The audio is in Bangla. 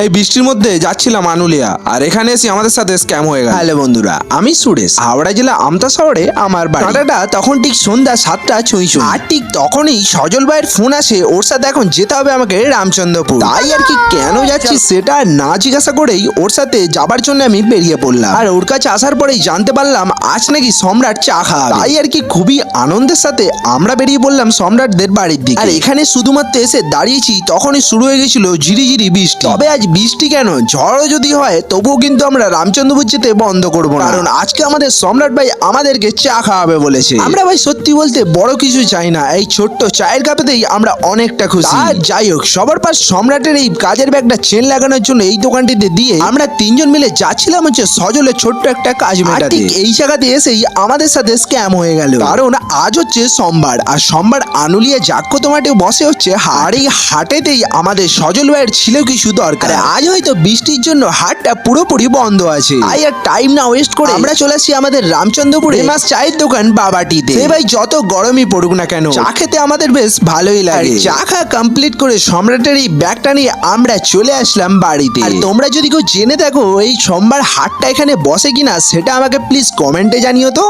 এই বৃষ্টির মধ্যে যাচ্ছিলাম আনুলিয়া, আর এখানে এসে আমাদের সাথে স্ক্যাম হয়ে গেল। হ্যালো বন্ধুরা, আমি সুরেশ। হাওড়া জেলা আমতা শহরে আমার বাড়ি। কাঁটাটা তখন ঠিক সন্ধ্যা 7টা ছুঁই। আর ঠিক তখনই সজল ভাইয়ের ফোন আসে, ওর সাথে এখন যেতে হবে আমাকে রামচন্দ্রপুর। তাই আর কি কেন যাচ্ছি সেটা না জিজ্ঞাসা করেই ওর সাথে যাবার জন্য আমি বেরিয়ে পড়লাম। আর ওর কাছে আসার পরেই জানতে পারলাম আজ নাকি সম্রাট চা খাওয়াবে। তাই আর কি খুবই আনন্দের সাথে আমরা বেরিয়ে পড়লাম সম্রাটদের বাড়ির দিকে। আর এখানে শুধুমাত্র এসে দাঁড়িয়েছি তখনই শুরু হয়ে গেছিল ঝিরিঝিরি বৃষ্টি। তবে আজ বৃষ্টি কেন, ঝড়ও যদি হয় তবুও কিন্তু আমরা রামচন্দ্রপুর যেতে বন্ধ করব না, কারণ আজকে আমাদের সম্রাট ভাই আমাদেরকে চা খাওয়াবে বলেছে। আমরা ভাই সত্যি বলতে বড় কিছু চাই না, এই ছোট্ট চায়ের কাপেতেই আমরা অনেকটা খুশি। আর যাই হোক, সবার পাশ সম্রাটের এই কাজের ব্যাগটা চেন লাগানোর জন্য এই দোকানটিতে দিয়ে আমরা তিনজন মিলে যাচ্ছিলাম হচ্ছে সজলের ছোট্ট একটা কাজ মেটাতে। ঠিক এই জায়গাতে এসেই আমাদের সাথে স্ক্যাম হয়ে গেল, কারণ আজ হচ্ছে সোমবার, আর সোমবার আনুলিয়া জাগ্রত মাঠে বসে হচ্ছে হাট। আর এই হাটেতেই আমাদের সজল ভাইয়ের ছিল কিছু দরকার। আজ হয়তো বৃষ্টির জন্য হাটটা পুরোপুরি বন্ধ আছে। তাই আর টাইম না ওয়েস্ট করে আমরা চলে আসি আমাদের রামচন্দ্রপুরে ফেমাস চায়ের দোকান বাবাটিতে। সে ভাই যত গরমই পড়ুক না কেন, চা খেতে আমাদের বেশ ভালোই লাগে। চা খাওয়া কমপ্লিট করে সম্রাটের এই ব্যাগটা নিয়ে আমরা চলে আসলাম বাড়িতে। আর তোমরা যদি কেউ জেনে থাকো এই সোমবার হাটটা এখানে বসে কিনা, সেটা আমাকে প্লিজ কমেন্টে জানিও তো।